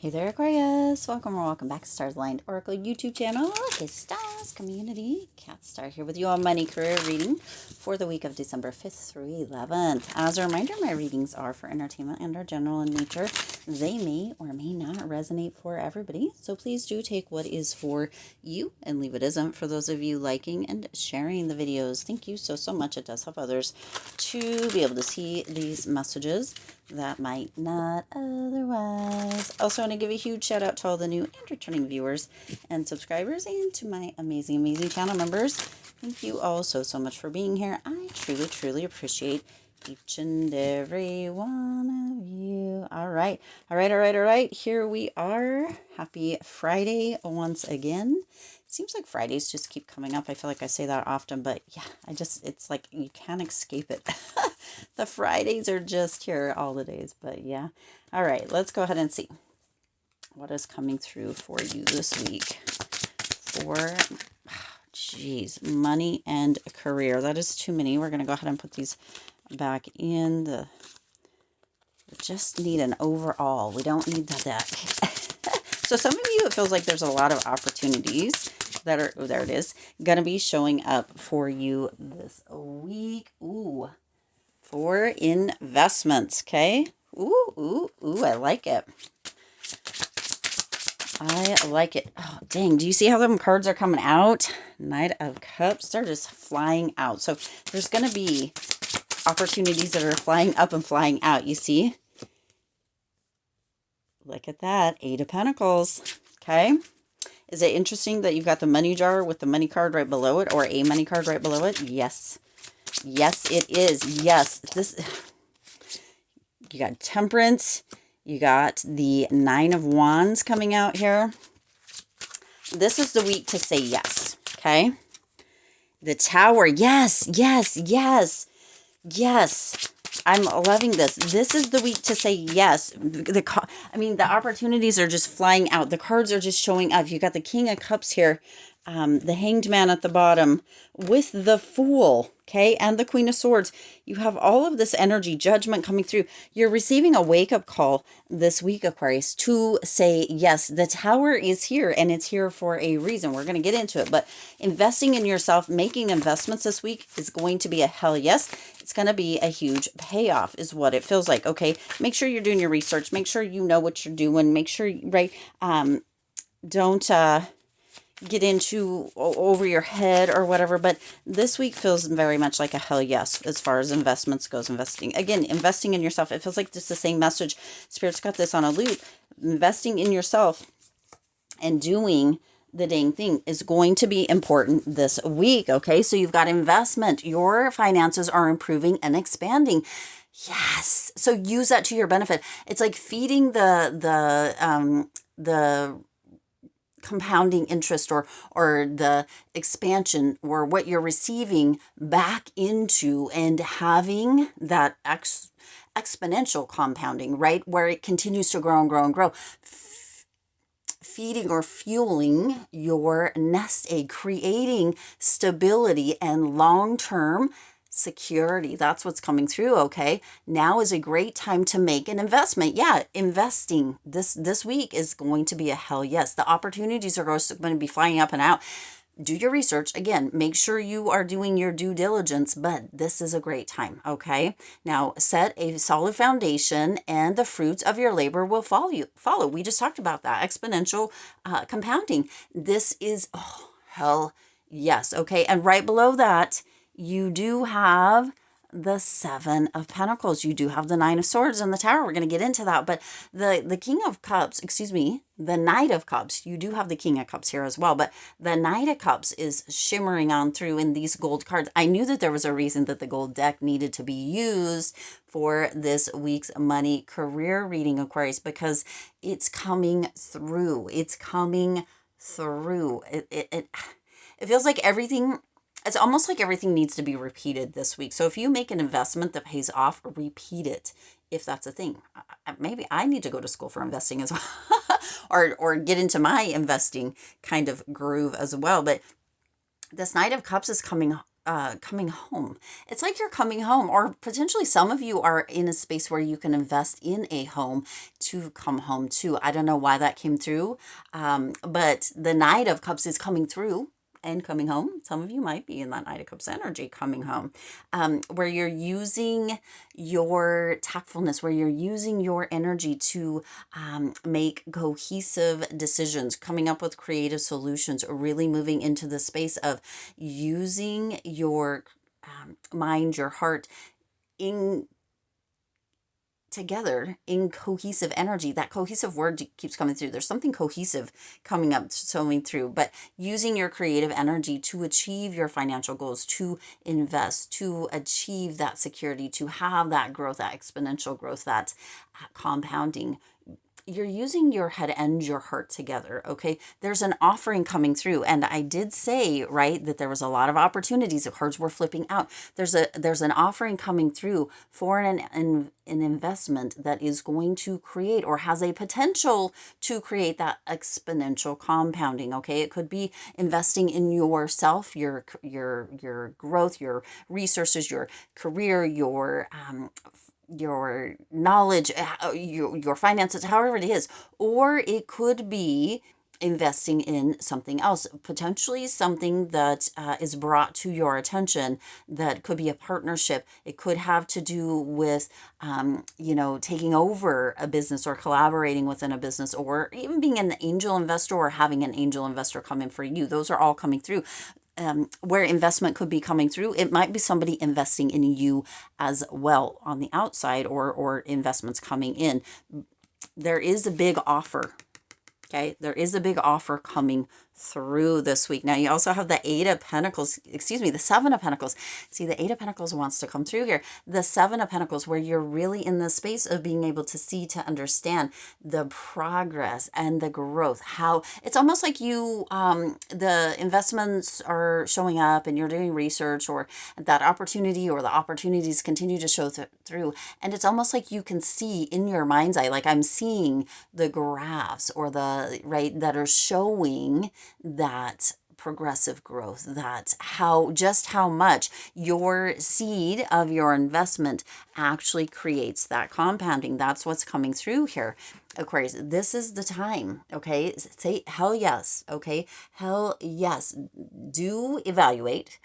Hey there, Aquarius. Welcome or welcome back to Stars Aligned Oracle YouTube channel. Luckystars community. Cat Star here with you on money career reading for the week of December 5th through 11th. As a reminder, my readings are for entertainment and are general in nature. They may or may not resonate for everybody. So please do take what is for you and leave what isn't. For those of you liking and sharing the videos, thank you so much. It does help others to be able to see these messages that might not otherwise. Also want to give a huge shout out to all the new and returning viewers and subscribers, and to my amazing channel members. Thank you all so much for being here. I truly appreciate each and every one of you. All right. Here we are. Happy Friday once again. It seems like Fridays just keep coming up. I feel like I say that often, but yeah, it's like you can't escape it. The Fridays are just here all the days, but yeah. All right, let's go ahead and see what is coming through for you this week for, money and career. That is too many. We're going to go ahead and put these back in. We just need an overall. We don't need the deck. So some of you, it feels like there's a lot of opportunities that are, there it is, going to be showing up for you this week. Ooh. For investments, okay? Ooh, I like it. I like it. Oh, dang. Do you see how them cards are coming out? Knight of Cups. They're just flying out. So there's going to be opportunities that are flying up and flying out, you see? Look at that. Eight of Pentacles, okay? Is it interesting that you've got the money jar with the money card right below it, or a money card right below it? Yes. Yes, it is. Yes. This, you got Temperance. You got the Nine of Wands coming out here. This is the week to say yes, okay? The Tower. Yes. I'm loving this. This is the week to say yes. The opportunities are just flying out. The cards are just showing up. You got the King of Cups here, the Hanged Man at the bottom with the Fool, okay, and the Queen of Swords. You have all of this energy, judgment coming through. You're receiving a wake-up call this week, Aquarius, to say yes. The Tower is here, and it's here for a reason. We're going to get into it, but investing in yourself, making investments this week is going to be a hell yes. It's going to be a huge payoff is what it feels like, okay? Make sure you're doing your research. Make sure you know what you're doing. Make sure, right, don't get into over your head or whatever, but this week feels very much like a hell yes as far as investments goes. Investing in yourself, it feels like just the same message. Spirit's got this on a loop. Investing in yourself and doing the dang thing is going to be important this week, okay? So you've got investment. Your finances are improving and expanding. Yes. So use that to your benefit. It's like feeding the compounding interest or the expansion or what you're receiving back into, and having that exponential compounding, right? Where it continues to grow and grow. Feeding or fueling your nest egg, creating stability and long-term security. That's what's coming through, okay? Now is a great time to make an investment. Yeah, investing this week is going to be a hell yes. The opportunities are going to be flying up and out. Do your research. Again, make sure you are doing your due diligence, but this is a great time, okay? Now, set a solid foundation, and the fruits of your labor will follow. We just talked about that. Exponential compounding. This is, oh, hell yes, okay? And right below that, you do have the Seven of Pentacles. You do have the Nine of Swords and the Tower. We're going to get into that. But the King of Cups, the Knight of Cups, you do have the King of Cups here as well. But the Knight of Cups is shimmering on through in these gold cards. I knew that there was a reason that the gold deck needed to be used for this week's money career reading, Aquarius, because it's coming through. It's coming through. It feels like everything... It's almost like everything needs to be repeated this week. So if you make an investment that pays off, repeat it if that's a thing. Maybe I need to go to school for investing as well, or get into my investing kind of groove as well. But this Knight of Cups is coming coming home. It's like you're coming home, or potentially some of you are in a space where you can invest in a home to come home to. I don't know why that came through, but the Knight of Cups is coming through and coming home. Some of you might be in that Knight of Cups energy coming home, where you're using your tactfulness, where you're using your energy to make cohesive decisions, coming up with creative solutions, really moving into the space of using your mind, your heart in together in cohesive energy. That cohesive word keeps coming through. There's something cohesive coming up, showing through, but using your creative energy to achieve your financial goals, to invest, to achieve that security, to have that growth, that exponential growth, that compounding. You're using your head and your heart together, okay? There's an offering coming through, and I did say, right, that there was a lot of opportunities. The cards were flipping out. There's an offering coming through for an investment that is going to create, or has a potential to create, that exponential compounding, okay? It could be investing in yourself, your growth, your resources, your career, your knowledge, your finances, however it is. Or it could be investing in something else, potentially something that is brought to your attention that could be a partnership. It could have to do with, taking over a business, or collaborating within a business, or even being an angel investor, or having an angel investor come in for you. Those are all coming through. Where investment could be coming through. It might be somebody investing in you as well on the outside, or investments coming in. There is a big offer. Okay, there is a big offer coming through this week. Now, you also have the Eight of Pentacles, the Seven of Pentacles. See, the Eight of Pentacles wants to come through here. The Seven of Pentacles, where you're really in the space of being able to see, to understand the progress and the growth. How it's almost like you, the investments are showing up, and you're doing research, or that opportunity, or the opportunities continue to show through. And it's almost like you can see in your mind's eye, like I'm seeing the graphs, or that are showing that progressive growth, that how much your seed of your investment actually creates that compounding. That's what's coming through here, Aquarius. This is the time, okay? Say hell yes, okay? Hell yes. Do evaluate.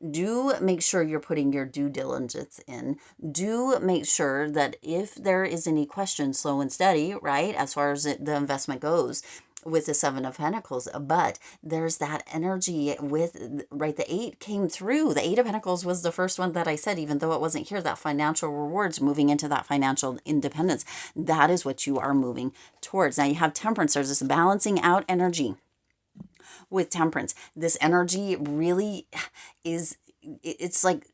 Do make sure you're putting your due diligence in. Do make sure that if there is any question, slow and steady, right, as far as the investment goes, with the Seven of Pentacles. But there's that energy with, right, the Eight came through. The Eight of Pentacles was the first one that I said, even though it wasn't here, that financial rewards, moving into that financial independence. That is what you are moving towards. Now you have Temperance. There's this balancing out energy with Temperance. This energy really is, it's like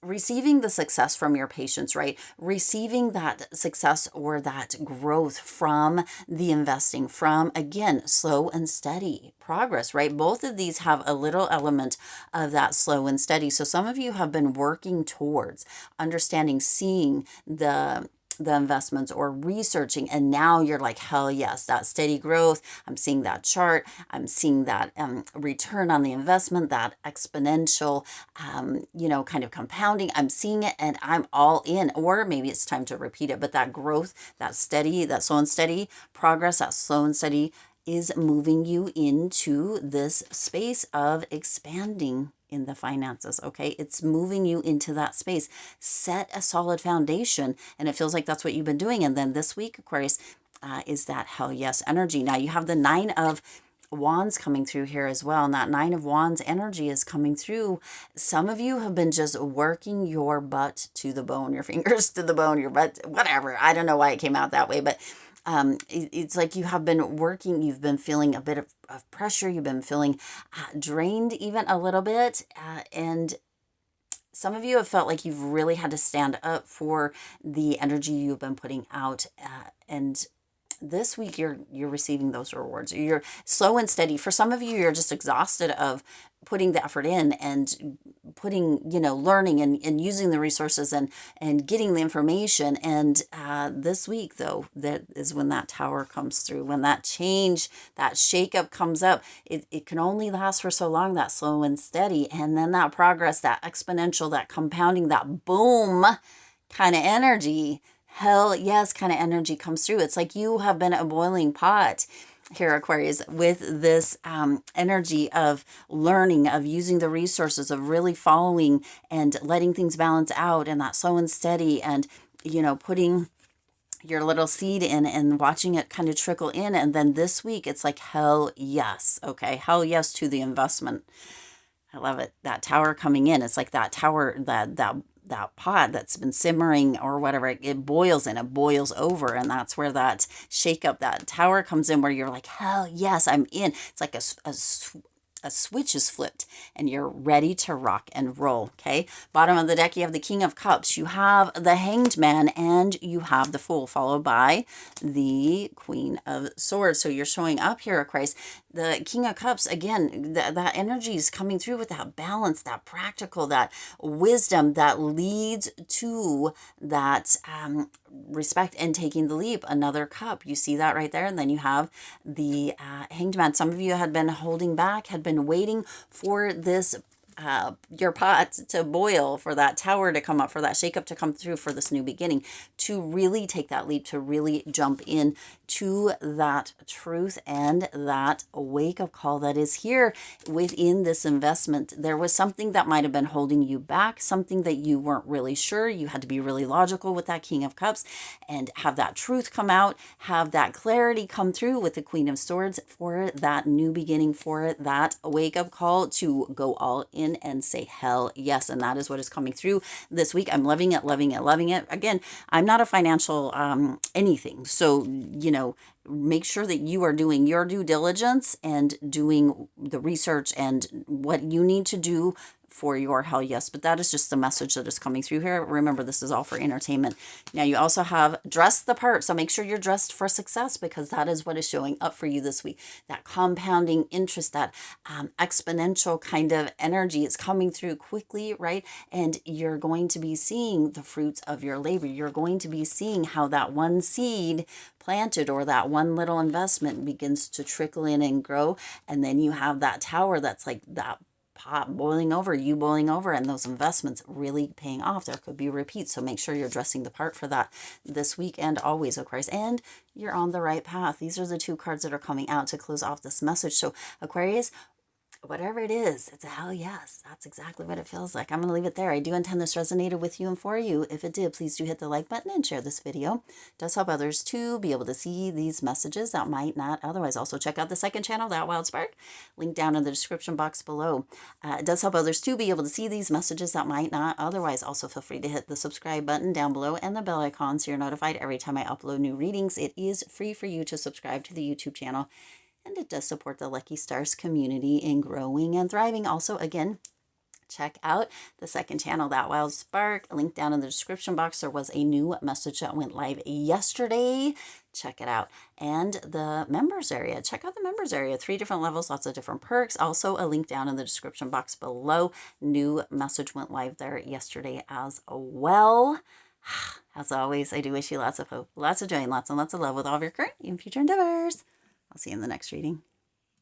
receiving the success from your patients, right? Receiving that success, or that growth from the investing, from, again, slow and steady progress, right? Both of these have a little element of that slow and steady. So some of you have been working towards understanding, seeing the investments, or researching, and now you're like, hell yes, that steady growth. I'm seeing that chart. I'm seeing that return on the investment, that exponential, kind of compounding. I'm seeing it, and I'm all in. Or maybe it's time to repeat it, but that growth, that steady, that slow and steady progress, that slow and steady is moving you into this space of expanding in the finances, okay? It's moving you into that space. Set a solid foundation, and it feels like that's what you've been doing. And then this week, Aquarius, is that hell yes energy. Now you have the Nine of Wands coming through here as well, and that Nine of Wands energy is coming through. Some of you have been just working your butt to the bone, your fingers to the bone, your butt, whatever. I don't know why it came out that way, but it's like you have been working, you've been feeling a bit of pressure, you've been feeling drained even a little bit, and some of you have felt like you've really had to stand up for the energy you've been putting out, and this week you're receiving those rewards. You're slow and steady. For some of you, you're just exhausted of putting the effort in and putting, learning and using the resources and getting the information. And this week, though, that is when that tower comes through, when that change, that shakeup comes up. It can only last for so long, that slow and steady. And then that progress, that exponential, that compounding, that boom kind of energy, hell yes kind of energy comes through. It's like you have been a boiling pot here, Aquarius, with this energy of learning, of using the resources, of really following and letting things balance out, and that slow and steady, and putting your little seed in and watching it kind of trickle in. And then this week it's like hell yes. Okay, hell yes to the investment. I love it. That tower coming in. It's like that tower, that pot that's been simmering or whatever, it boils and it boils over. And that's where that shake up, that tower comes in, where you're like, hell yes, I'm in. It's like a switch is flipped and you're ready to rock and roll. Okay. Bottom of the deck, you have the King of Cups, you have the Hanged Man, and you have the Fool, followed by the Queen of Swords. So you're showing up here, Aquarius. The King of Cups, again, that energy is coming through with that balance, that practical, that wisdom that leads to that respect and taking the leap. Another cup, you see that right there. And then you have the Hanged Man. Some of you had been holding back, had been waiting for this your pot to boil, for that tower to come up, for that shakeup to come through, for this new beginning, to really take that leap, to really jump in to that truth and that wake-up call that is here within this investment. There was something that might have been holding you back, something that you weren't really sure. You had to be really logical with that King of Cups and have that truth come out, have that clarity come through with the Queen of Swords, for that new beginning, for that wake-up call to go all in and say hell yes. And that is what is coming through this week. I'm loving it, loving it, loving it. Again, I'm not a financial anything, so make sure that you are doing your due diligence and doing the research and what you need to do for your hell yes. But that is just the message that is coming through here. Remember, this is all for entertainment. Now, you also have dress the part. So make sure you're dressed for success, because that is what is showing up for you this week. That compounding interest, that exponential kind of energy is coming through quickly, right? And you're going to be seeing the fruits of your labor. You're going to be seeing how that one seed planted, or that one little investment, begins to trickle in and grow. And then you have that tower that's like that pot boiling over, you boiling over, and those investments really paying off. There could be repeats. So make sure you're dressing the part for that this week and always, Aquarius. And you're on the right path. These are the two cards that are coming out to close off this message. So Aquarius, whatever it is, it's a hell yes. That's exactly what it feels like. I'm going to leave it there. I do intend this resonated with you and for you. If it did, please do hit the like button and share this video. It does help others to be able to see these messages that might not otherwise. Also, check out the second channel, That Wild Spark, link down in the description box below. It does help others to be able to see these messages that might not otherwise. Also, feel free to hit the subscribe button down below and the bell icon so you're notified every time I upload new readings. It is free for you to subscribe to the YouTube channel, and it does support the Lucky Stars community in growing and thriving. Also, again, check out the second channel, That Wild Spark, link down in the description box. There was a new message that went live yesterday. Check it out. And the members area, check out the members area. 3 different levels, lots of different perks. Also, a link down in the description box below. New message went live there yesterday as well. As always, I do wish you lots of hope, lots of joy, and lots of love with all of your current and future endeavors. I'll see you in the next reading.